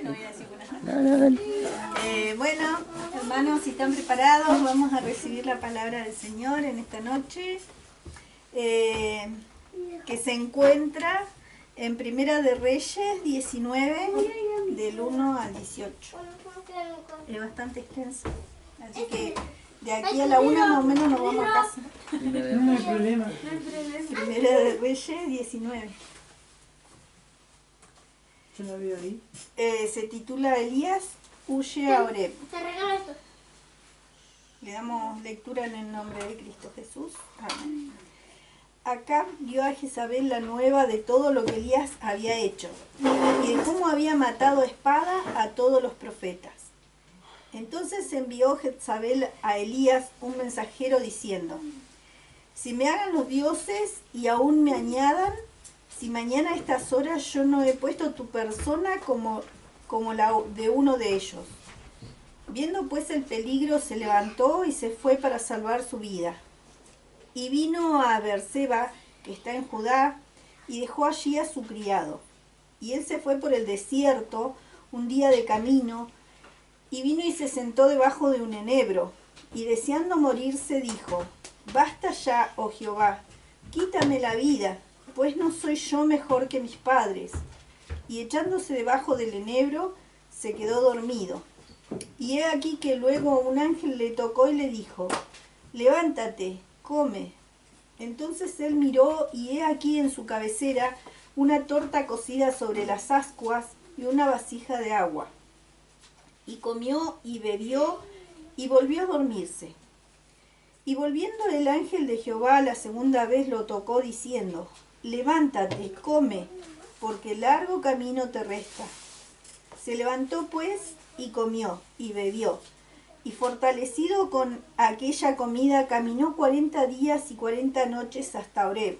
Yo voy a decir buenas noches. No, dale. Bueno, hermanos, si están preparados, vamos a recibir la palabra del Señor en esta noche, que se encuentra en Primera de Reyes 19, del 1 al 18. Es bastante extenso, así que de aquí a la 1 más o menos nos vamos a casa. No hay problema. Primera de Reyes 19. Yo la veo ahí. Se titula Elías huye a Oreb. Te regalo esto. Le damos lectura en el nombre de Cristo Jesús. Amén. Acab dio a Jezabel la nueva de todo lo que Elías había hecho y de cómo había matado a espada a todos los profetas. Entonces envió Jezabel a Elías un mensajero diciendo: si me hagan los dioses y aún me añadan, si mañana a estas horas yo no he puesto tu persona como la de uno de ellos. Viendo pues el peligro, se levantó y se fue para salvar su vida. Y vino a Beerseba, que está en Judá, y dejó allí a su criado. Y él se fue por el desierto un día de camino, y vino y se sentó debajo de un enebro, y deseando morirse dijo: basta ya, oh Jehová, quítame la vida, pues no soy yo mejor que mis padres. Y echándose debajo del enebro, se quedó dormido. Y he aquí que luego un ángel le tocó y le dijo: levántate, come. Entonces él miró, y he aquí en su cabecera una torta cocida sobre las ascuas y una vasija de agua. Y comió y bebió, y volvió a dormirse. Y volviendo el ángel de Jehová la segunda vez lo tocó, diciendo: levántate, come, porque largo camino te resta. Se levantó pues, y comió, y bebió. Y fortalecido con aquella comida, caminó 40 días y 40 noches hasta Oreb,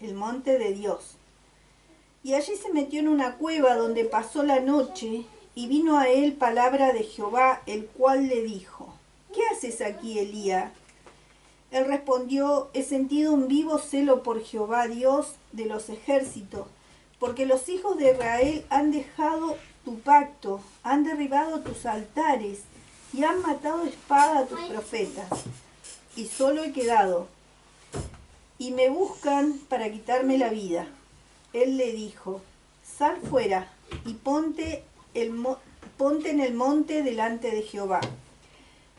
el monte de Dios. Y allí se metió en una cueva donde pasó la noche, y vino a él palabra de Jehová, el cual le dijo: ¿qué haces aquí, Elías? Él respondió: he sentido un vivo celo por Jehová, Dios de los ejércitos, porque los hijos de Israel han dejado tu pacto, han derribado tus altares y han matado a espada a tus profetas. Y solo he quedado, y me buscan para quitarme la vida. Él le dijo: sal fuera y ponte en el monte delante de Jehová.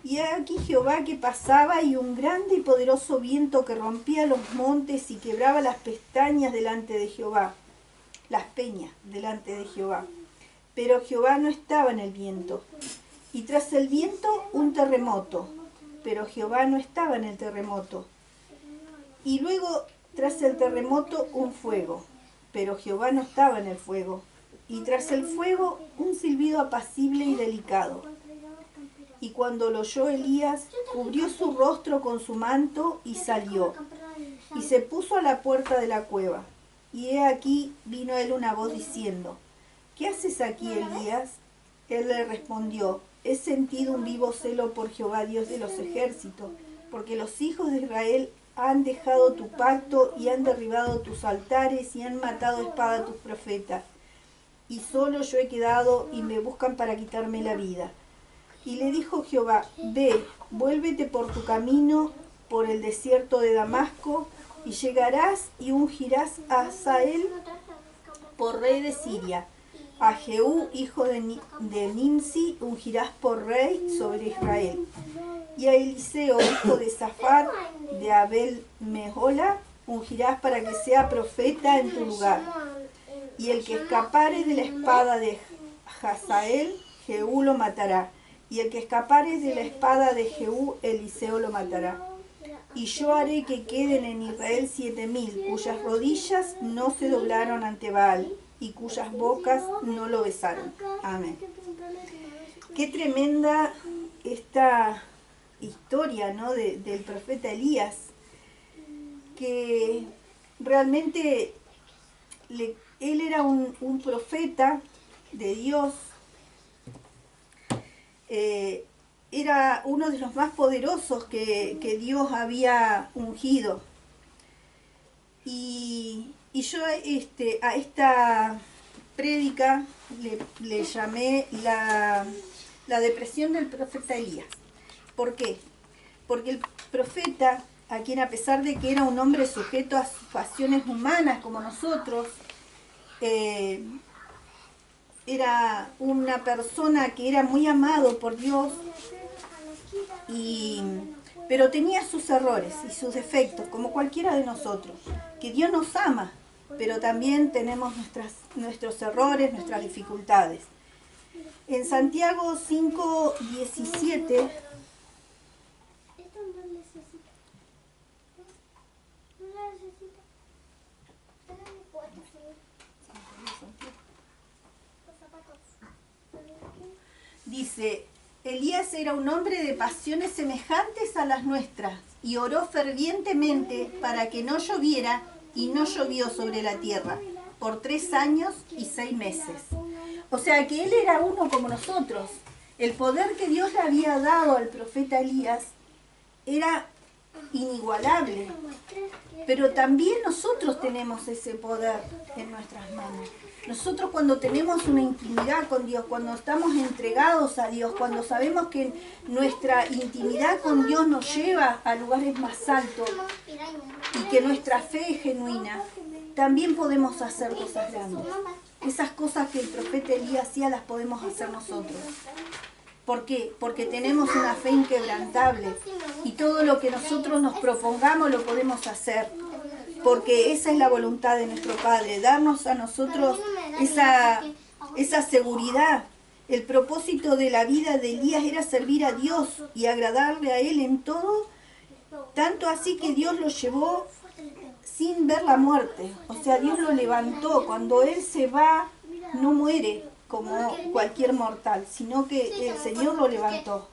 Y aquí Jehová que pasaba, y un grande y poderoso viento que rompía los montes y quebraba las pestañas delante de Jehová, las peñas delante de Jehová. Pero Jehová no estaba en el viento. Y tras el viento un terremoto, pero Jehová no estaba en el terremoto. Y luego tras el terremoto un fuego, pero Jehová no estaba en el fuego. Y tras el fuego un silbido apacible y delicado. Y cuando lo oyó Elías, cubrió su rostro con su manto y salió, y se puso a la puerta de la cueva. Y he aquí vino él una voz diciendo: ¿qué haces aquí, Elías? Él le respondió: he sentido un vivo celo por Jehová, Dios de los ejércitos, porque los hijos de Israel han dejado tu pacto y han derribado tus altares y han matado a espada a tus profetas. Y solo yo he quedado, y me buscan para quitarme la vida. Y le dijo Jehová: ve, vuélvete por tu camino, por el desierto de Damasco, y llegarás y ungirás a Hazael por rey de Siria. A Jehú, hijo de Nimsi, ungirás por rey sobre Israel. Y a Eliseo, hijo de Safat, de Abel Mehola, ungirás para que sea profeta en tu lugar. Y el que escapare de la espada de Hazael, Jehú lo matará. Y el que escapare de la espada de Jehú, Eliseo lo matará. Y yo haré que queden en Israel 7000, cuyas rodillas no se doblaron ante Baal, y cuyas bocas no lo besaron. Amén. Qué tremenda esta historia, ¿no?, del profeta Elías, que realmente él era un profeta de Dios. Era uno de los más poderosos que Dios había ungido. Y yo a esta prédica le llamé la depresión del profeta Elías. ¿Por qué? Porque el profeta, a quien a pesar de que era un hombre sujeto a sus pasiones humanas como nosotros, era una persona que era muy amado por Dios, pero tenía sus errores y sus defectos, como cualquiera de nosotros, que Dios nos ama, pero también tenemos nuestros errores, nuestras dificultades. En Santiago 5:17 dice: Elías era un hombre de pasiones semejantes a las nuestras y oró fervientemente para que no lloviera, y no llovió sobre la tierra por 3 años y 6 meses. O sea que él era uno como nosotros. El poder que Dios le había dado al profeta Elías era inigualable, pero también nosotros tenemos ese poder en nuestras manos. Nosotros, cuando tenemos una intimidad con Dios, cuando estamos entregados a Dios, cuando sabemos que nuestra intimidad con Dios nos lleva a lugares más altos y que nuestra fe es genuina, también podemos hacer cosas grandes. Esas cosas que el profeta Elías hacía las podemos hacer nosotros. ¿Por qué? Porque tenemos una fe inquebrantable y todo lo que nosotros nos propongamos lo podemos hacer. Porque esa es la voluntad de nuestro Padre, darnos a nosotros esa seguridad. El propósito de la vida de Elías era servir a Dios y agradarle a Él en todo, tanto así que Dios lo llevó sin ver la muerte. O sea, Dios lo levantó. Cuando Él se va, no muere como cualquier mortal, sino que el Señor lo levantó.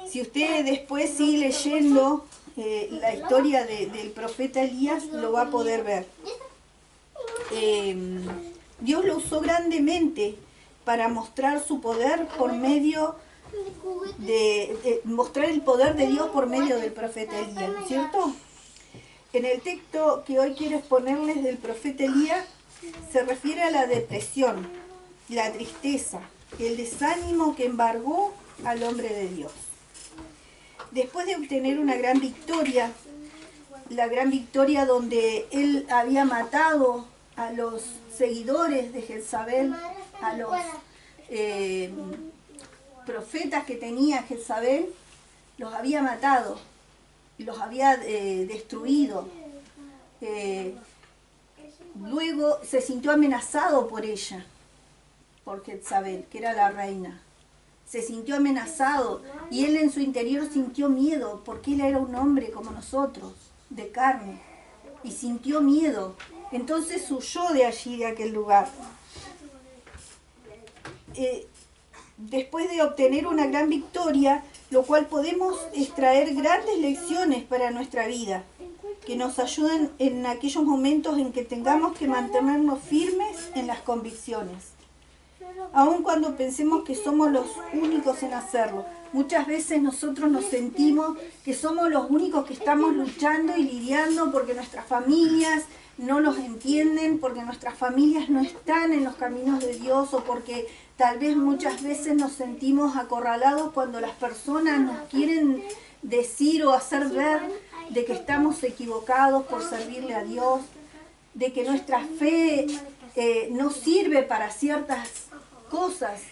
Si usted después sigue leyendo la historia del profeta Elías, lo va a poder ver. Dios lo usó grandemente para mostrar su poder por medio de mostrar el poder de Dios por medio del profeta Elías, ¿no es cierto? En el texto que hoy quiero exponerles del profeta Elías, se refiere a la depresión, la tristeza, el desánimo que embargó al hombre de Dios. Después de obtener una gran victoria, la gran victoria donde él había matado a los seguidores de Jezabel, a los profetas que tenía Jezabel, los había matado, los había destruido. Luego se sintió amenazado por ella, por Jezabel, que era la reina. Se sintió amenazado y él en su interior sintió miedo, porque él era un hombre como nosotros, de carne, y sintió miedo. Entonces huyó de allí, de aquel lugar. Después de obtener una gran victoria, lo cual podemos extraer grandes lecciones para nuestra vida, que nos ayuden en aquellos momentos en que tengamos que mantenernos firmes en las convicciones. Aun cuando pensemos que somos los únicos en hacerlo. Muchas veces nosotros nos sentimos que somos los únicos que estamos luchando y lidiando porque nuestras familias no nos entienden, porque nuestras familias no están en los caminos de Dios, o porque tal vez muchas veces nos sentimos acorralados cuando las personas nos quieren decir o hacer ver de que estamos equivocados por servirle a Dios, de que nuestra fe no sirve para ciertas cosas,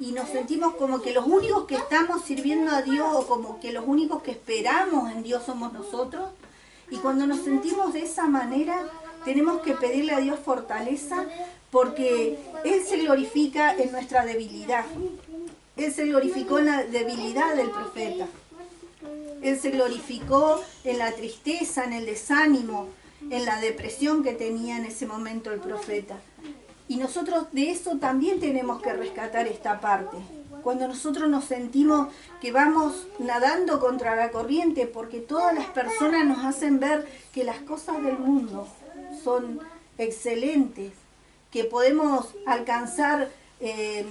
y nos sentimos como que los únicos que estamos sirviendo a Dios, o como que los únicos que esperamos en Dios somos nosotros. Y cuando nos sentimos de esa manera, tenemos que pedirle a Dios fortaleza, porque Él se glorifica en nuestra debilidad. Él se glorificó en la debilidad del profeta. Él se glorificó en la tristeza, en el desánimo, en la depresión que tenía en ese momento el profeta. Y nosotros de eso también tenemos que rescatar esta parte. Cuando nosotros nos sentimos que vamos nadando contra la corriente, porque todas las personas nos hacen ver que las cosas del mundo son excelentes, que podemos alcanzar,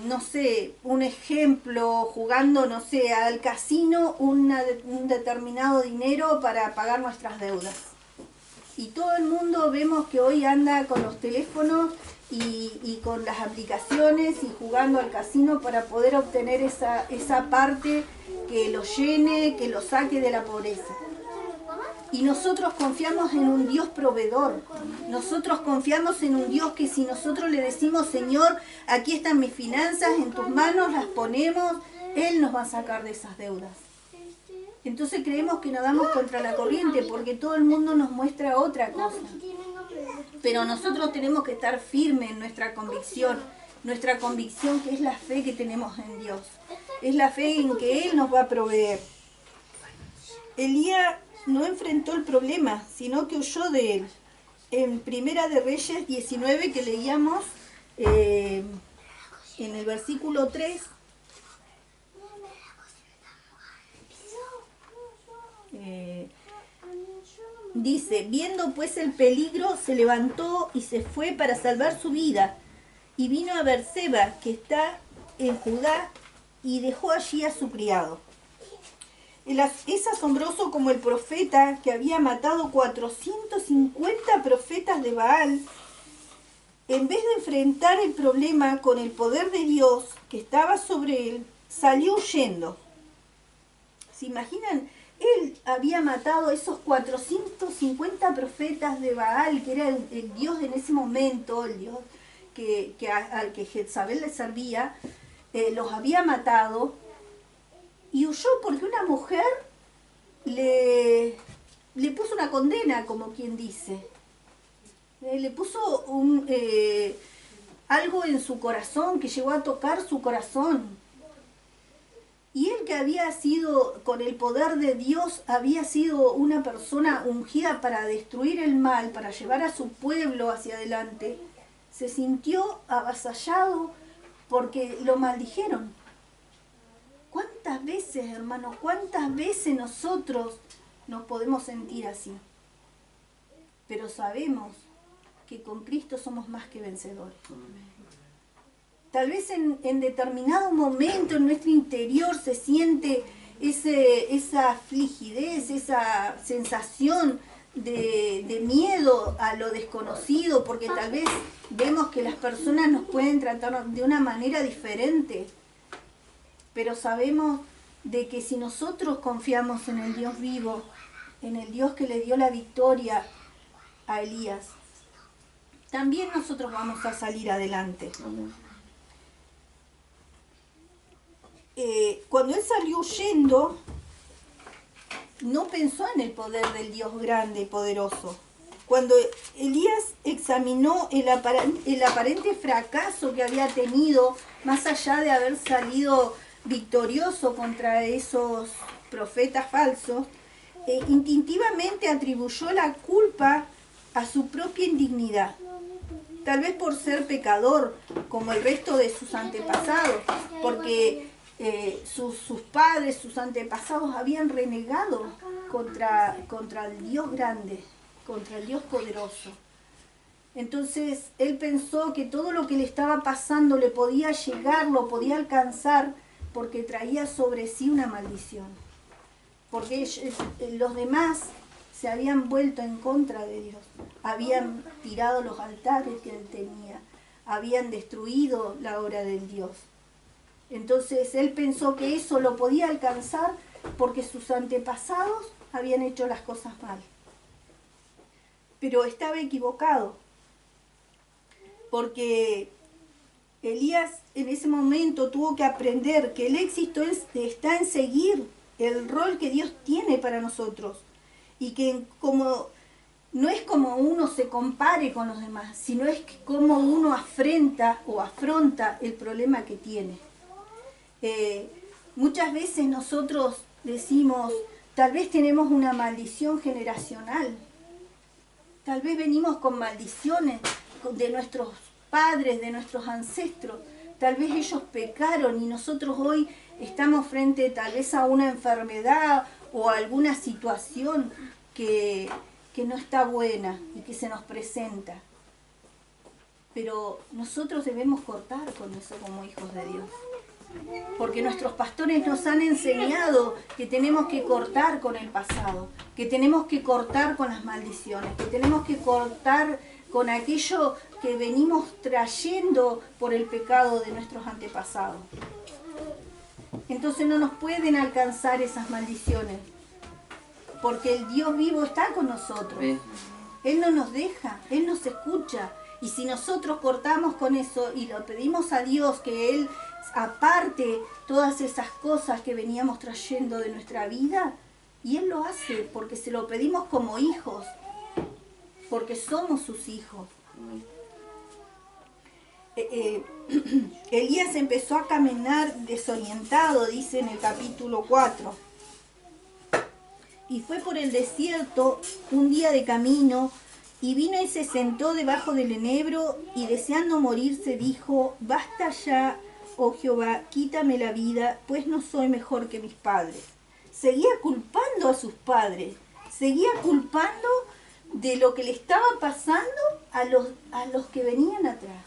no sé, un ejemplo, jugando, no sé, al casino un determinado dinero para pagar nuestras deudas. Y todo el mundo vemos que hoy anda con los teléfonos y con las aplicaciones y jugando al casino para poder obtener esa parte que lo llene, que lo saque de la pobreza. Y nosotros confiamos en un Dios proveedor. Nosotros confiamos en un Dios que si nosotros le decimos, Señor, aquí están mis finanzas, en tus manos las ponemos, Él nos va a sacar de esas deudas. Entonces creemos que nadamos contra la corriente porque todo el mundo nos muestra otra cosa. Pero nosotros tenemos que estar firmes en nuestra convicción que es la fe que tenemos en Dios. Es la fe en que Él nos va a proveer. Elías no enfrentó el problema, sino que huyó de él. En Primera de Reyes 19, que leíamos en el versículo 3, dice, viendo pues el peligro, se levantó y se fue para salvar su vida, y vino a Berseba, que está en Judá, y dejó allí a su criado. Es asombroso como el profeta que había matado 450 profetas de Baal, en vez de enfrentar el problema con el poder de Dios que estaba sobre él, salió huyendo. ¿Se imaginan? Él había matado a esos 450 profetas de Baal, que era el Dios en ese momento, el Dios al que Jezabel le servía, los había matado. Y huyó porque una mujer le puso una condena, como quien dice. Le puso algo en su corazón que llegó a tocar su corazón. Y él, que había sido, con el poder de Dios, había sido una persona ungida para destruir el mal, para llevar a su pueblo hacia adelante, se sintió avasallado porque lo maldijeron. ¿Cuántas veces, hermanos, cuántas veces nosotros nos podemos sentir así? Pero sabemos que con Cristo somos más que vencedores. Tal vez en determinado momento en nuestro interior se siente esa frigidez, esa sensación de miedo a lo desconocido, porque tal vez vemos que las personas nos pueden tratar de una manera diferente. Pero sabemos de que si nosotros confiamos en el Dios vivo, en el Dios que le dio la victoria a Elías, también nosotros vamos a salir adelante. Cuando él salió huyendo, no pensó en el poder del Dios grande y poderoso. Cuando Elías examinó el aparente fracaso que había tenido, más allá de haber salido victorioso contra esos profetas falsos, instintivamente atribuyó la culpa a su propia indignidad, tal vez por ser pecador como el resto de sus antepasados, porque sus padres, sus antepasados habían renegado contra el Dios grande, contra el Dios poderoso. Entonces él pensó que todo lo que le estaba pasando le podía llegar, lo podía alcanzar, porque traía sobre sí una maldición. Porque los demás se habían vuelto en contra de Dios. Habían tirado los altares que él tenía. Habían destruido la obra del Dios. Entonces él pensó que eso lo podía alcanzar porque sus antepasados habían hecho las cosas mal. Pero estaba equivocado. Porque Elías en ese momento tuvo que aprender que el éxito está en seguir el rol que Dios tiene para nosotros, y que no es como uno se compare con los demás, sino es como uno afronta el problema que tiene. Muchas veces nosotros decimos, tal vez tenemos una maldición generacional, tal vez venimos con maldiciones de nuestros padres, de nuestros ancestros. Tal vez ellos pecaron y nosotros hoy estamos frente tal vez a una enfermedad o a alguna situación que no está buena y que se nos presenta. Pero nosotros debemos cortar con eso como hijos de Dios. Porque nuestros pastores nos han enseñado que tenemos que cortar con el pasado, que tenemos que cortar con las maldiciones, que tenemos que cortar con aquello que venimos trayendo por el pecado de nuestros antepasados. Entonces no nos pueden alcanzar esas maldiciones, porque el Dios vivo está con nosotros. Él no nos deja, Él nos escucha. Y si nosotros cortamos con eso y lo pedimos a Dios que Él aparte todas esas cosas que veníamos trayendo de nuestra vida, y Él lo hace porque se lo pedimos como hijos, porque somos sus hijos. Elías empezó a caminar desorientado, dice en el capítulo 4. Y fue por el desierto un día de camino, y vino y se sentó debajo del enebro, y deseando morirse dijo: basta ya, oh Jehová, quítame la vida, pues no soy mejor que mis padres. Seguía culpando a sus padres, seguía culpando de lo que le estaba pasando a los que venían atrás.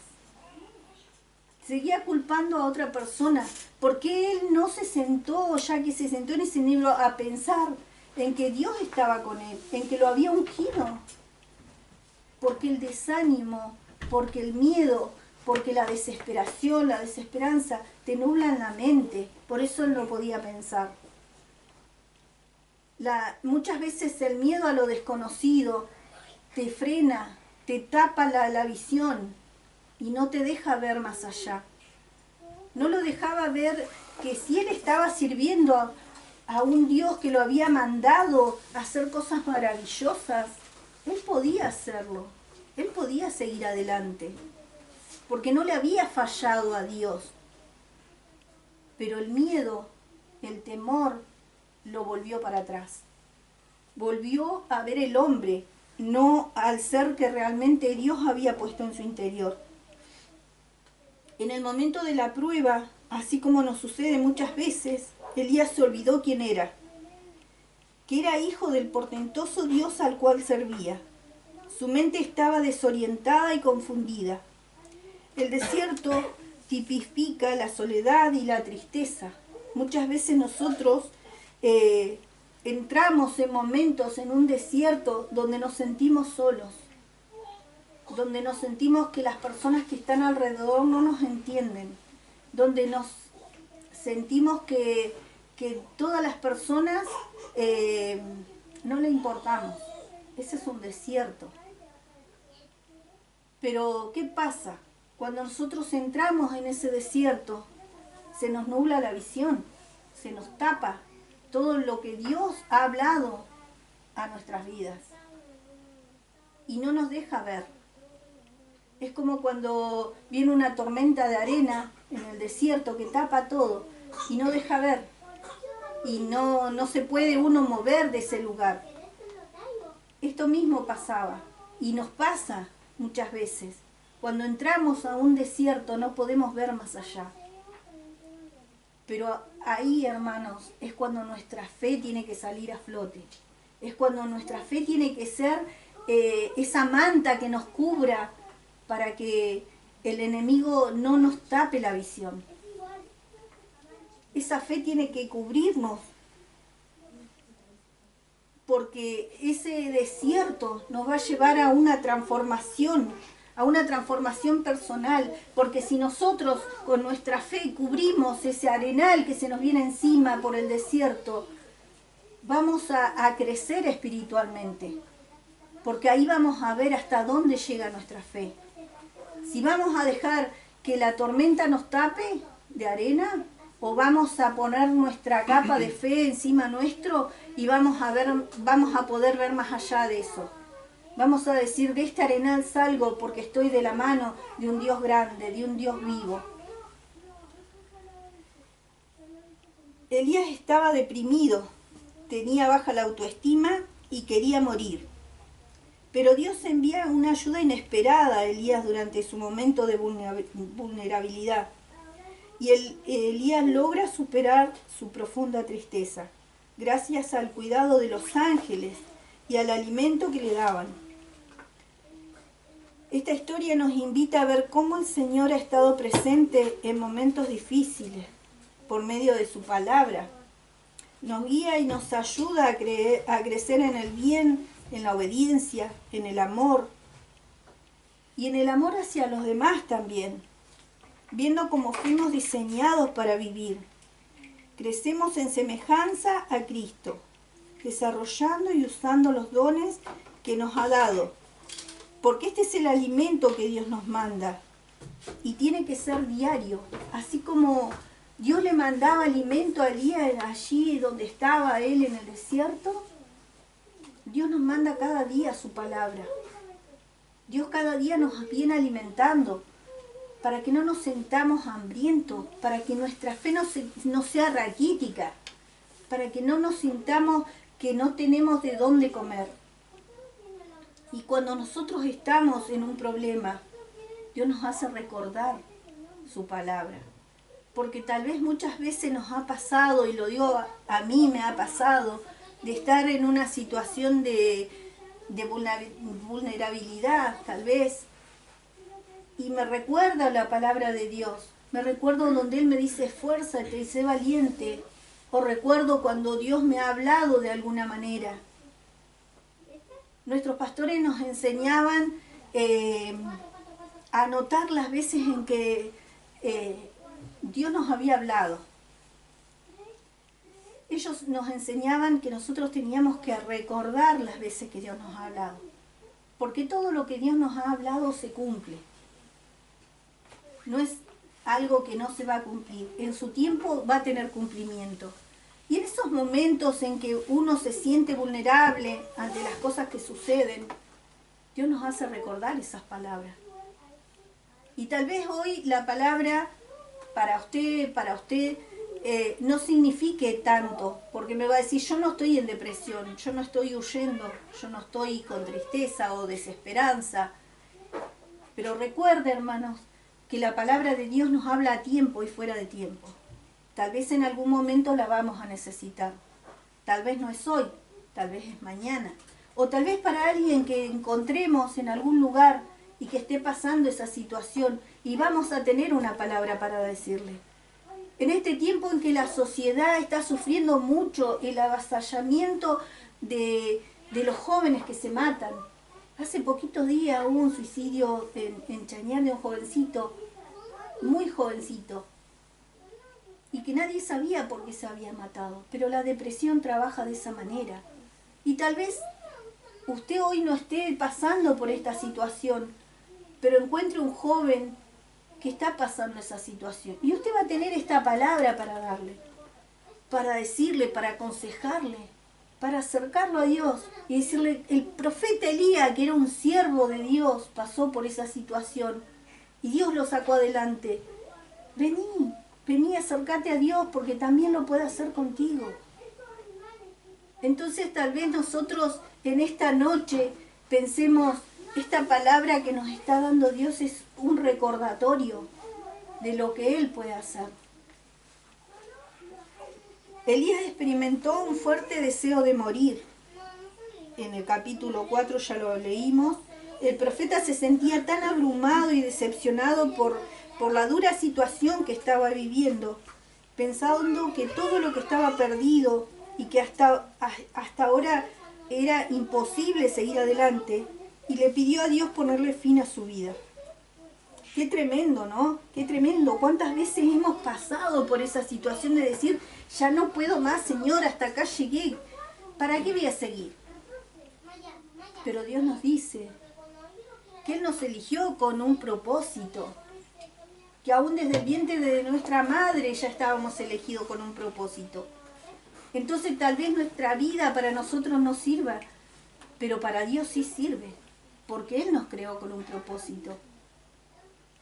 Seguía culpando a otra persona, porque él no se sentó, ya que se sentó en ese enebro, a pensar en que Dios estaba con él, en que lo había ungido. Porque el desánimo, porque el miedo, porque la desesperación, la desesperanza, te nublan la mente. Por eso él no podía pensar. Muchas veces el miedo a lo desconocido te frena, te tapa la visión y no te deja ver más allá. No lo dejaba ver que si él estaba sirviendo a un Dios que lo había mandado a hacer cosas maravillosas, él podía hacerlo, él podía seguir adelante, porque no le había fallado a Dios. Pero el miedo, el temor, lo volvió para atrás. Volvió a ver el hombre, no al ser que realmente Dios había puesto en su interior. En el momento de la prueba, así como nos sucede muchas veces, Elías se olvidó quién era, que era hijo del portentoso Dios al cual servía. Su mente estaba desorientada y confundida. El desierto tipifica la soledad y la tristeza. Muchas veces nosotros entramos en momentos en un desierto donde nos sentimos solos, donde nos sentimos que las personas que están alrededor no nos entienden, donde nos sentimos que todas las personas no le importamos. Ese es un desierto. Pero ¿qué pasa? Cuando nosotros entramos en ese desierto, se nos nubla la visión, se nos tapa todo lo que Dios ha hablado a nuestras vidas y no nos deja ver. Es como cuando viene una tormenta de arena en el desierto que tapa todo y no deja ver, y no se puede uno mover de ese lugar. Esto mismo pasaba y nos pasa muchas veces. Cuando entramos a un desierto no podemos ver más allá. Pero ahí, hermanos, es cuando nuestra fe tiene que salir a flote. Es cuando nuestra fe tiene que ser esa manta que nos cubra para que el enemigo no nos tape la visión. Esa fe tiene que cubrirnos, porque ese desierto nos va a llevar a una transformación personal, porque si nosotros con nuestra fe cubrimos ese arenal que se nos viene encima por el desierto, vamos a crecer espiritualmente, porque ahí vamos a ver hasta dónde llega nuestra fe. Si vamos a dejar que la tormenta nos tape de arena, o vamos a poner nuestra capa de fe encima nuestro y vamos a poder ver más allá de eso. Vamos a decir: de este arenal salgo porque estoy de la mano de un Dios grande, de un Dios vivo. Elías estaba deprimido, tenía baja la autoestima y quería morir. Pero Dios envía una ayuda inesperada a Elías durante su momento de vulnerabilidad. Y Elías logra superar su profunda tristeza, gracias al cuidado de los ángeles y al alimento que le daban. Esta historia nos invita a ver cómo el Señor ha estado presente en momentos difíciles, por medio de su palabra. Nos guía y nos ayuda a crecer en el bien, en la obediencia, en el amor. y en el amor hacia los demás también, viendo cómo fuimos diseñados para vivir. Crecemos en semejanza a Cristo, desarrollando y usando los dones que nos ha dado, porque este es el alimento que Dios nos manda y tiene que ser diario, así como Dios le mandaba alimento a Elías allí donde estaba él en el desierto. Dios nos manda cada día su palabra. Dios cada día nos viene alimentando para que no nos sentamos hambrientos, para que nuestra fe no sea raquítica, para que no nos sintamos que no tenemos de dónde comer. Y cuando nosotros estamos en un problema, Dios nos hace recordar su palabra. Porque tal vez muchas veces nos ha pasado, y lo digo a mí me ha pasado, de estar en una situación de vulnerabilidad, tal vez. Y me recuerda la palabra de Dios. Me recuerdo donde Él me dice, esfuérzate y sé valiente. O recuerdo cuando Dios me ha hablado de alguna manera. Nuestros pastores nos enseñaban a notar las veces en que Dios nos había hablado. Ellos nos enseñaban que nosotros teníamos que recordar las veces que Dios nos ha hablado. Porque todo lo que Dios nos ha hablado se cumple. No es algo que no se va a cumplir. En su tiempo va a tener cumplimiento. Y en esos momentos en que uno se siente vulnerable ante las cosas que suceden, Dios nos hace recordar esas palabras. Y tal vez hoy la palabra para usted, no signifique tanto, porque me va a decir, yo no estoy en depresión, yo no estoy huyendo, yo no estoy con tristeza o desesperanza. Pero recuerde, hermanos, que la palabra de Dios nos habla a tiempo y fuera de tiempo. Tal vez en algún momento la vamos a necesitar. Tal vez no es hoy, tal vez es mañana. O tal vez para alguien que encontremos en algún lugar y que esté pasando esa situación y vamos a tener una palabra para decirle. En este tiempo en que la sociedad está sufriendo mucho el avasallamiento de los jóvenes que se matan. Hace poquitos días hubo un suicidio en Chañar de un jovencito, muy jovencito, y que nadie sabía por qué se había matado. Pero la depresión trabaja de esa manera. Y tal vez usted hoy no esté pasando por esta situación, pero encuentre un joven que está pasando esa situación. Y usted va a tener esta palabra para darle, para decirle, para aconsejarle, para acercarlo a Dios y decirle, el profeta Elías, que era un siervo de Dios, pasó por esa situación y Dios lo sacó adelante. Vení, acércate a Dios porque también lo puede hacer contigo. Entonces tal vez nosotros en esta noche pensemos, esta palabra que nos está dando Dios es un recordatorio de lo que Él puede hacer. Elías experimentó un fuerte deseo de morir. En el capítulo 4 ya lo leímos. El profeta se sentía tan abrumado y decepcionado por la dura situación que estaba viviendo, pensando que todo lo que estaba perdido y que hasta ahora era imposible seguir adelante, y le pidió a Dios ponerle fin a su vida. Qué tremendo, ¿no? Qué tremendo. ¿Cuántas veces hemos pasado por esa situación de decir, ya no puedo más, Señor, hasta acá llegué? ¿Para qué voy a seguir? Pero Dios nos dice que Él nos eligió con un propósito, que aún desde el vientre de nuestra madre ya estábamos elegidos con un propósito. Entonces tal vez nuestra vida para nosotros no sirva, pero para Dios sí sirve, porque Él nos creó con un propósito.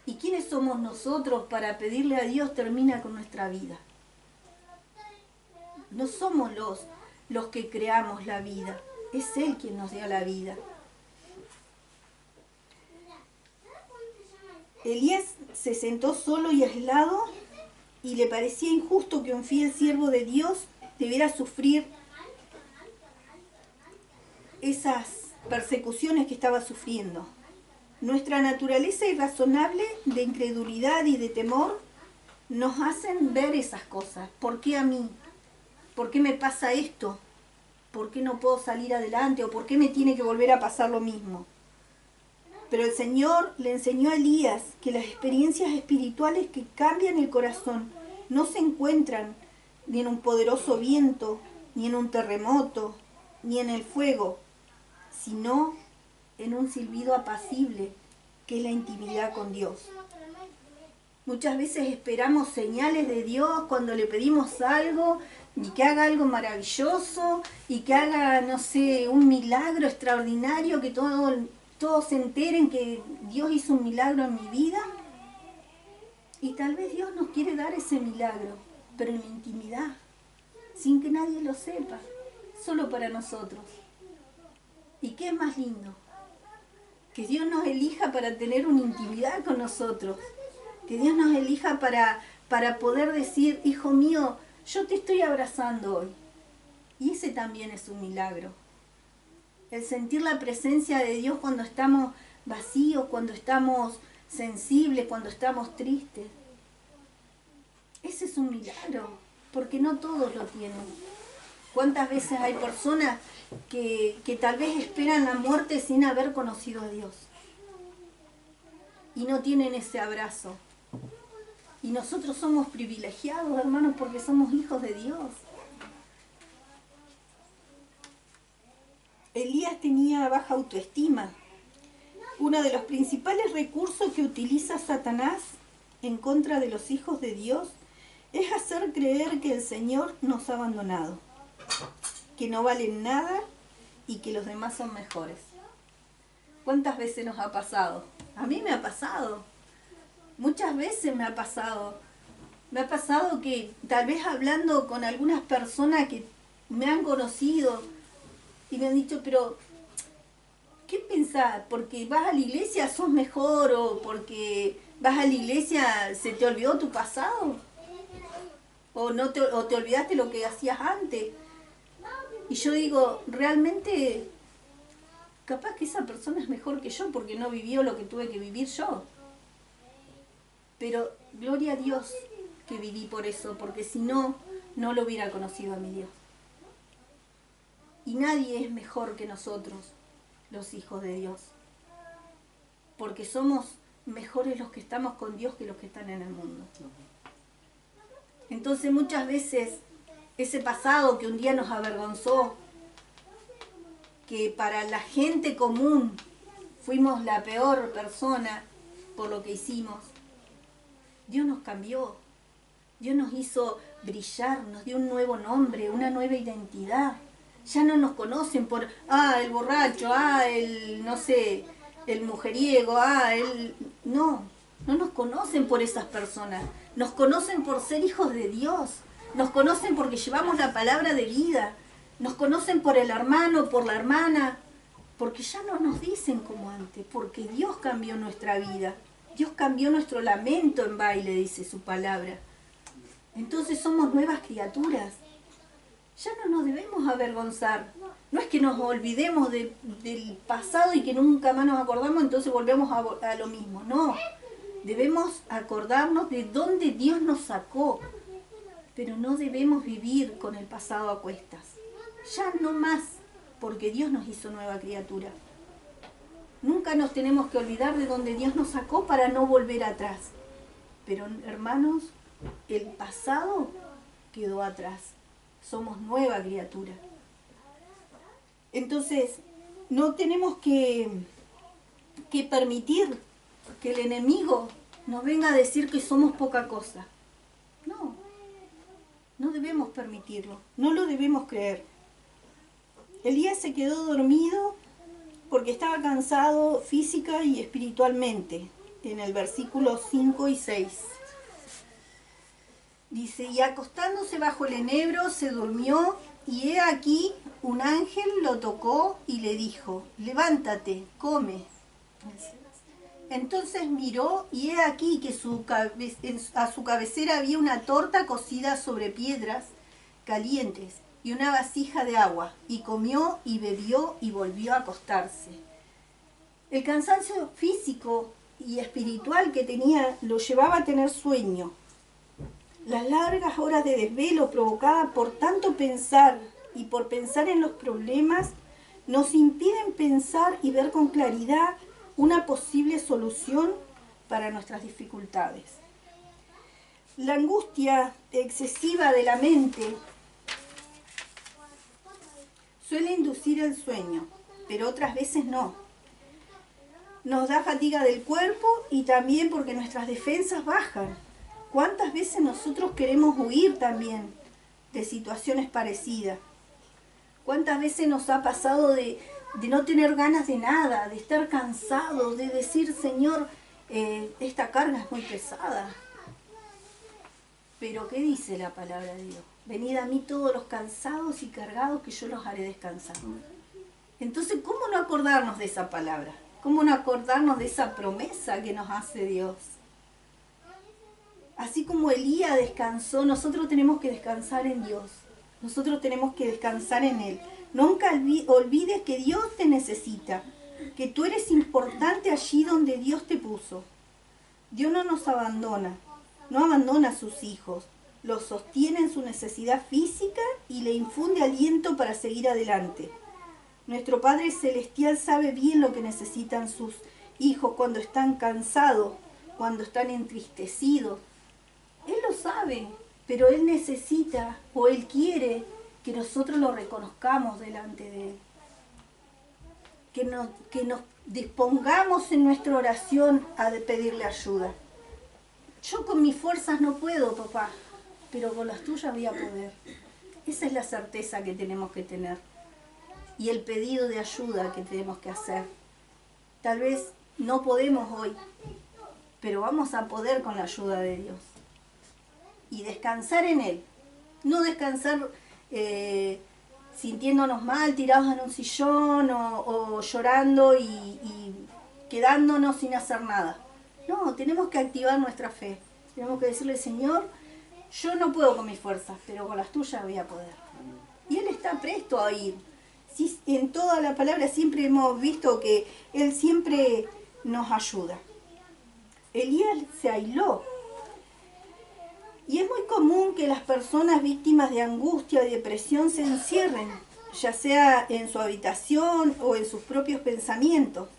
¿Y quiénes somos nosotros para pedirle a Dios termina con nuestra vida? No somos los que creamos la vida, es Él quien nos dio la vida. Elías se sentó solo y aislado y le parecía injusto que un fiel siervo de Dios debiera sufrir esas persecuciones que estaba sufriendo. Nuestra naturaleza irrazonable de incredulidad y de temor nos hacen ver esas cosas. ¿Por qué a mí? ¿Por qué me pasa esto? ¿Por qué no puedo salir adelante? ¿O por qué me tiene que volver a pasar lo mismo? Pero el Señor le enseñó a Elías que las experiencias espirituales que cambian el corazón no se encuentran ni en un poderoso viento, ni en un terremoto, ni en el fuego, sino en un silbido apacible, que es la intimidad con Dios. Muchas veces esperamos señales de Dios cuando le pedimos algo, y que haga algo maravilloso, y que haga, no sé, un milagro extraordinario, que todos se enteren que Dios hizo un milagro en mi vida. Y tal vez Dios nos quiere dar ese milagro, pero en la intimidad, sin que nadie lo sepa, solo para nosotros. ¿Y qué es más lindo? Que Dios nos elija para tener una intimidad con nosotros. Que Dios nos elija para poder decir, hijo mío, yo te estoy abrazando hoy. Y ese también es un milagro. El sentir la presencia de Dios cuando estamos vacíos, cuando estamos sensibles, cuando estamos tristes. Ese es un milagro, porque no todos lo tienen. ¿Cuántas veces hay personas que tal vez esperan la muerte sin haber conocido a Dios? Y no tienen ese abrazo. Y nosotros somos privilegiados, hermanos, porque somos hijos de Dios. Elías tenía baja autoestima. Uno de los principales recursos que utiliza Satanás en contra de los hijos de Dios es hacer creer que el Señor nos ha abandonado, que no valen nada y que los demás son mejores. ¿Cuántas veces nos ha pasado? A mí me ha pasado. Muchas veces me ha pasado. Me ha pasado que tal vez hablando con algunas personas que me han conocido y me han dicho, pero ¿qué pensás? ¿Porque vas a la iglesia sos mejor? ¿O porque vas a la iglesia se te olvidó tu pasado? ¿O te olvidaste lo que hacías antes? Y yo digo, realmente, capaz que esa persona es mejor que yo porque no vivió lo que tuve que vivir yo. Pero gloria a Dios que viví por eso, porque si no, no lo hubiera conocido a mi Dios. Y nadie es mejor que nosotros, los hijos de Dios. Porque somos mejores los que estamos con Dios que los que están en el mundo. Entonces muchas veces ese pasado que un día nos avergonzó, que para la gente común fuimos la peor persona por lo que hicimos, Dios nos cambió, Dios nos hizo brillar, nos dio un nuevo nombre, una nueva identidad. Ya no nos conocen por, el borracho, no sé, el mujeriego, No nos conocen por esas personas. Nos conocen por ser hijos de Dios. Nos conocen porque llevamos la palabra de vida. Nos conocen por el hermano, por la hermana. Porque ya no nos dicen como antes, porque Dios cambió nuestra vida. Dios cambió nuestro lamento en baile, dice su palabra. Entonces somos nuevas criaturas. Ya no nos debemos avergonzar. No es que nos olvidemos del pasado y que nunca más nos acordamos, entonces volvemos a lo mismo. No, debemos acordarnos de dónde Dios nos sacó. Pero no debemos vivir con el pasado a cuestas. Ya no más, porque Dios nos hizo nueva criatura. Nunca nos tenemos que olvidar de dónde Dios nos sacó para no volver atrás. Pero hermanos, el pasado quedó atrás. Somos nueva criatura. Entonces, no tenemos que permitir que el enemigo nos venga a decir que somos poca cosa. No debemos permitirlo, no lo debemos creer. Elías se quedó dormido porque estaba cansado física y espiritualmente, en el versículo 5 y 6. Dice, y acostándose bajo el enebro se durmió, y he aquí un ángel lo tocó y le dijo, levántate, come. Entonces miró, y he aquí que a su cabecera había una torta cocida sobre piedras calientes y una vasija de agua, y comió y bebió y volvió a acostarse. El cansancio físico y espiritual que tenía lo llevaba a tener sueño. Las largas horas de desvelo provocadas por tanto pensar y por pensar en los problemas nos impiden pensar y ver con claridad una posible solución para nuestras dificultades. La angustia excesiva de la mente suele inducir el sueño, pero otras veces no. Nos da fatiga del cuerpo y también porque nuestras defensas bajan. ¿Cuántas veces nosotros queremos huir también de situaciones parecidas? ¿Cuántas veces nos ha pasado de no tener ganas de nada, de estar cansados, de decir, Señor, esta carga es muy pesada? Pero ¿qué dice la palabra de Dios? Venid a mí todos los cansados y cargados, que yo los haré descansar. Entonces, ¿cómo no acordarnos de esa palabra? ¿Cómo no acordarnos de esa promesa que nos hace Dios? Así como Elías descansó, nosotros tenemos que descansar en Dios. Nosotros tenemos que descansar en Él. Nunca olvides que Dios te necesita, que tú eres importante allí donde Dios te puso. Dios no nos abandona, no abandona a sus hijos, los sostiene en su necesidad física y le infunde aliento para seguir adelante. Nuestro Padre Celestial sabe bien lo que necesitan sus hijos cuando están cansados, cuando están entristecidos. Él lo sabe, pero Él necesita o Él quiere que nosotros lo reconozcamos delante de Él. Que nos dispongamos en nuestra oración a pedirle ayuda. Yo con mis fuerzas no puedo, papá, pero con las tuyas voy a poder. Esa es la certeza que tenemos que tener. Y el pedido de ayuda que tenemos que hacer. Tal vez no podemos hoy, pero vamos a poder con la ayuda de Dios. Y descansar en Él. No descansar sintiéndonos mal, tirados en un sillón o llorando y quedándonos sin hacer nada. No, tenemos que activar nuestra fe. Tenemos que decirle, Señor, yo no puedo con mis fuerzas, pero con las tuyas voy a poder. Y Él está presto a ir. Sí, en toda la palabra siempre hemos visto que Él siempre nos ayuda. Elías se aisló. Y es muy común que las personas víctimas de angustia y depresión se encierren, ya sea en su habitación o en sus propios pensamientos,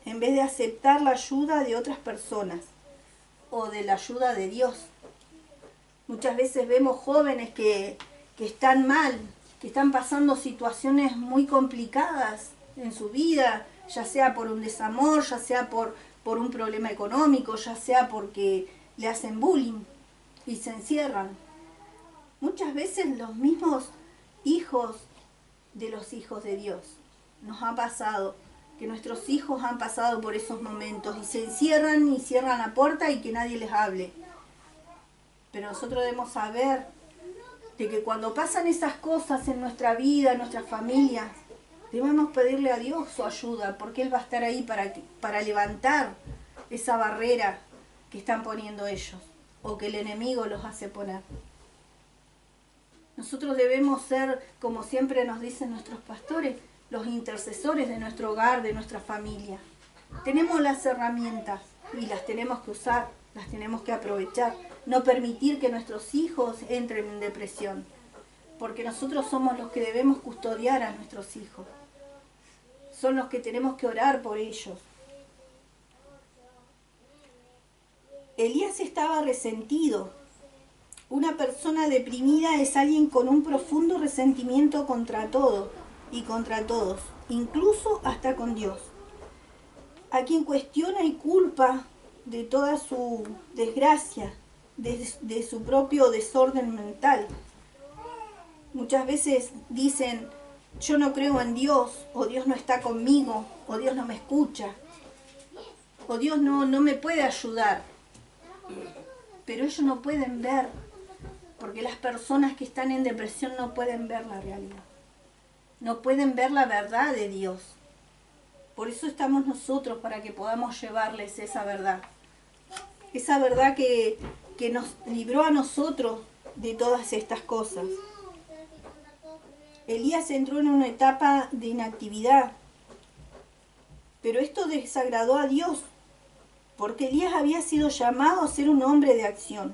en vez de aceptar la ayuda de otras personas o de la ayuda de Dios. Muchas veces vemos jóvenes que están mal, que están pasando situaciones muy complicadas en su vida, ya sea por un desamor, ya sea por un problema económico, ya sea porque le hacen bullying y se encierran. Muchas veces los mismos hijos de los hijos de Dios nos ha pasado, que nuestros hijos han pasado por esos momentos y se encierran y cierran la puerta y que nadie les hable. Pero nosotros debemos saber de que cuando pasan esas cosas en nuestra vida, en nuestra familia, debemos pedirle a Dios su ayuda, porque Él va a estar ahí para levantar esa barrera que están poniendo ellos, o que el enemigo los hace poner. Nosotros debemos ser, como siempre nos dicen nuestros pastores, los intercesores de nuestro hogar, de nuestra familia. Tenemos las herramientas y las tenemos que usar, las tenemos que aprovechar. No permitir que nuestros hijos entren en depresión, porque nosotros somos los que debemos custodiar a nuestros hijos. Son los que tenemos que orar por ellos. Elías estaba resentido. Una persona deprimida es alguien con un profundo resentimiento contra todo y contra todos, incluso hasta con Dios, a quien cuestiona y culpa de toda su desgracia, de su propio desorden mental. Muchas veces dicen, yo no creo en Dios, o Dios no está conmigo, o Dios no me escucha, o Dios no me puede ayudar. Pero ellos no pueden ver, porque las personas que están en depresión no pueden ver la realidad, no pueden ver la verdad de Dios. Por eso estamos nosotros, para que podamos llevarles esa verdad que nos libró a nosotros de todas estas cosas. Elías entró en una etapa de inactividad, pero esto desagradó a Dios, porque Elías había sido llamado a ser un hombre de acción,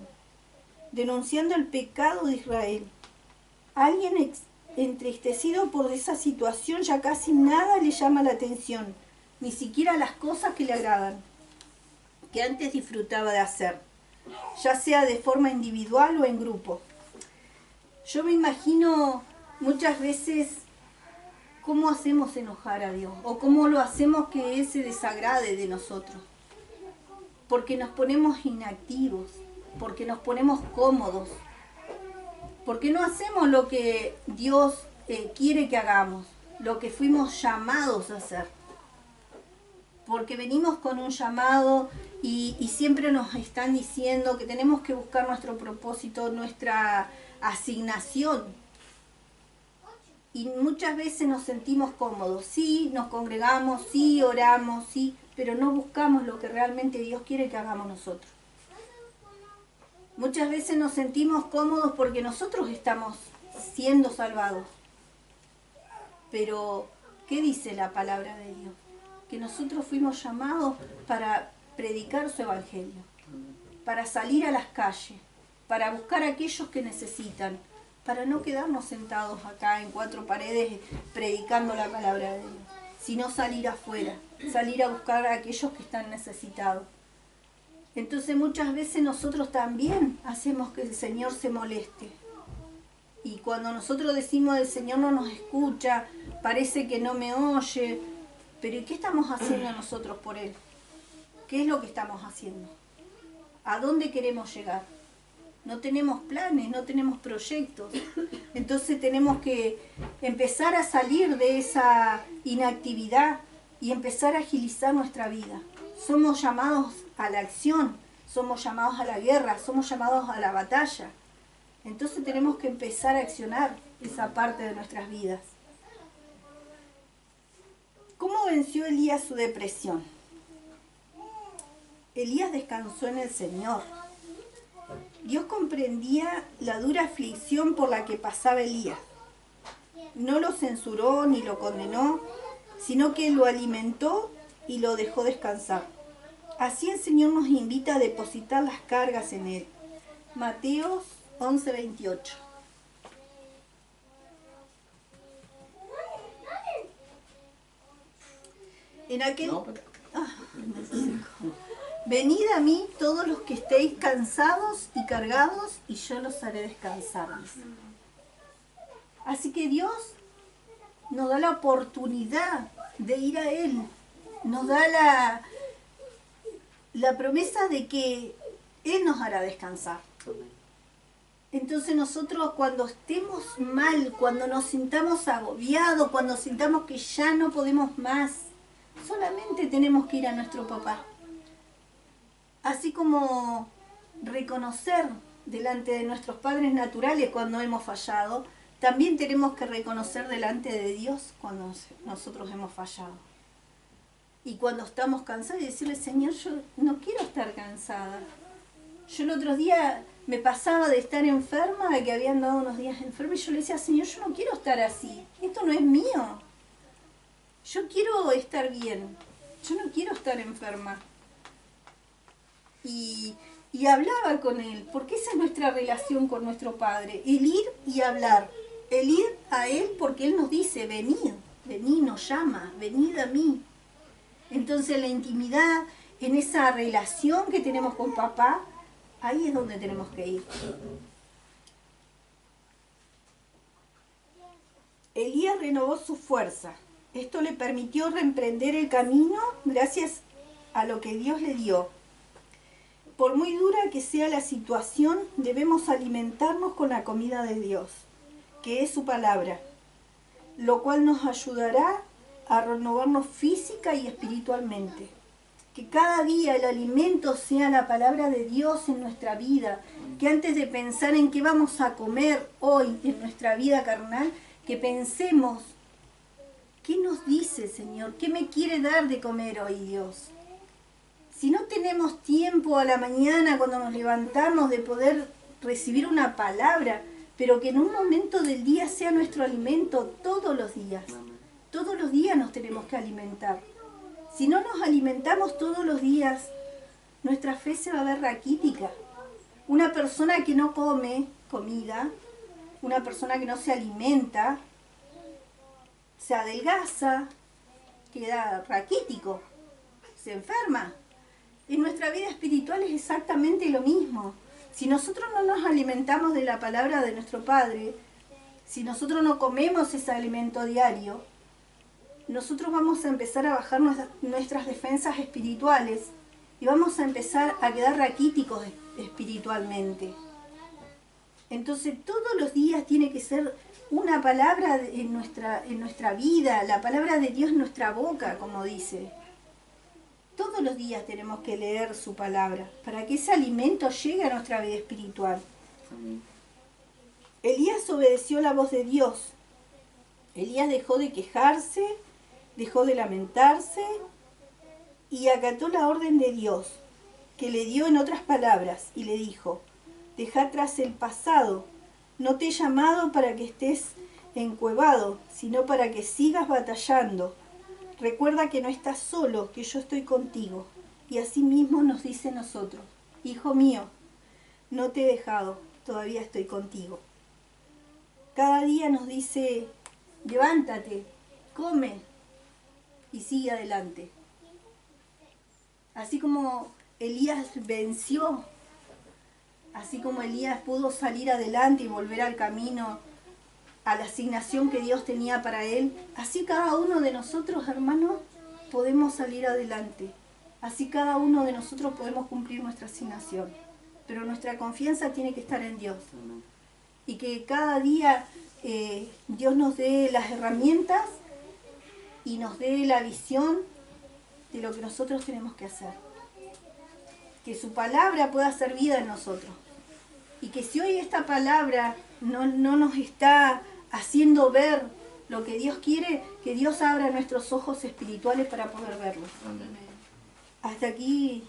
denunciando el pecado de Israel. Alguien entristecido por esa situación, ya casi nada le llama la atención, ni siquiera las cosas que le agradan, que antes disfrutaba de hacer, ya sea de forma individual o en grupo. Yo me imagino muchas veces cómo hacemos enojar a Dios o cómo lo hacemos que Él se desagrade de nosotros. Porque nos ponemos inactivos, porque nos ponemos cómodos, porque no hacemos lo que Dios quiere que hagamos, lo que fuimos llamados a hacer. Porque venimos con un llamado y siempre nos están diciendo que tenemos que buscar nuestro propósito, nuestra asignación. Y muchas veces nos sentimos cómodos, sí, nos congregamos, sí, oramos, sí, pero no buscamos lo que realmente Dios quiere que hagamos nosotros. Muchas veces nos sentimos cómodos porque nosotros estamos siendo salvados. Pero, ¿qué dice la palabra de Dios? Que nosotros fuimos llamados para predicar su evangelio, para salir a las calles, para buscar a aquellos que necesitan, para no quedarnos sentados acá en cuatro paredes predicando la palabra de Dios, sino salir afuera, salir a buscar a aquellos que están necesitados. Entonces muchas veces nosotros también hacemos que el Señor se moleste. Y cuando nosotros decimos el Señor no nos escucha, parece que no me oye, pero ¿y qué estamos haciendo nosotros por Él? ¿Qué es lo que estamos haciendo? ¿A dónde queremos llegar? No tenemos planes, no tenemos proyectos. Entonces tenemos que empezar a salir de esa inactividad y empezar a agilizar nuestra vida. Somos llamados a la acción, somos llamados a la guerra, somos llamados a la batalla. Entonces tenemos que empezar a accionar esa parte de nuestras vidas. ¿Cómo venció Elías su depresión? Elías descansó en el Señor. Dios comprendía la dura aflicción por la que pasaba Elías. No lo censuró ni lo condenó, sino que lo alimentó y lo dejó descansar. Así el Señor nos invita a depositar las cargas en Él. Mateo 11:28. En aquel... Venid a mí todos los que estéis cansados y cargados, y yo los haré descansar. Así que Dios nos da la oportunidad de ir a Él. Nos da la promesa de que Él nos hará descansar. Entonces nosotros cuando estemos mal, cuando nos sintamos agobiados, cuando sintamos que ya no podemos más, solamente tenemos que ir a nuestro papá. Así como reconocer delante de nuestros padres naturales cuando hemos fallado, también tenemos que reconocer delante de Dios cuando nosotros hemos fallado. Y cuando estamos cansados y decirle, Señor, yo no quiero estar cansada. Yo el otro día me pasaba de estar enferma, de que había andado unos días enferma, y yo le decía, Señor, yo no quiero estar así. Esto no es mío. Yo quiero estar bien. Yo no quiero estar enferma. Y hablaba con Él, porque esa es nuestra relación con nuestro Padre, el ir y hablar, el ir a Él porque Él nos dice, venid, nos llama, venid a mí. Entonces la intimidad, en esa relación que tenemos con papá, ahí es donde tenemos que ir. Elías renovó su fuerza. Esto le permitió reemprender el camino gracias a lo que Dios le dio. Por muy dura que sea la situación, debemos alimentarnos con la comida de Dios, que es su palabra, lo cual nos ayudará a renovarnos física y espiritualmente. Que cada día el alimento sea la palabra de Dios en nuestra vida, que antes de pensar en qué vamos a comer hoy en nuestra vida carnal, que pensemos, ¿qué nos dice, Señor? ¿Qué me quiere dar de comer hoy, Dios? Si no tenemos tiempo a la mañana cuando nos levantamos de poder recibir una palabra, pero que en un momento del día sea nuestro alimento todos los días. Todos los días nos tenemos que alimentar. Si no nos alimentamos todos los días, nuestra fe se va a ver raquítica. Una persona que no come comida, una persona que no se alimenta, se adelgaza, queda raquítico, se enferma. En nuestra vida espiritual es exactamente lo mismo. Si nosotros no nos alimentamos de la palabra de nuestro Padre, si nosotros no comemos ese alimento diario, nosotros vamos a empezar a bajar nuestras defensas espirituales y vamos a empezar a quedar raquíticos espiritualmente. Entonces todos los días tiene que ser una palabra en nuestra vida, la palabra de Dios en nuestra boca, como dice. Todos los días tenemos que leer su palabra para que ese alimento llegue a nuestra vida espiritual. Elías obedeció la voz de Dios. Elías dejó de quejarse, dejó de lamentarse y acató la orden de Dios, que le dio en otras palabras, y le dijo: deja atrás el pasado, no te he llamado para que estés encuevado, sino para que sigas batallando. Recuerda que no estás solo, que yo estoy contigo. Y así mismo nos dice nosotros: hijo mío, no te he dejado, todavía estoy contigo. Cada día nos dice: levántate, come y sigue adelante. Así como Elías venció, así como Elías pudo salir adelante y volver al camino, a la asignación que Dios tenía para él, así cada uno de nosotros, hermanos, podemos salir adelante. Así cada uno de nosotros podemos cumplir nuestra asignación. Pero nuestra confianza tiene que estar en Dios. Y que cada día Dios nos dé las herramientas y nos dé la visión de lo que nosotros tenemos que hacer. Que su palabra pueda hacer vida en nosotros. Y que si hoy esta palabra no nos está haciendo ver lo que Dios quiere, que Dios abra nuestros ojos espirituales para poder verlo. Amén. Hasta aquí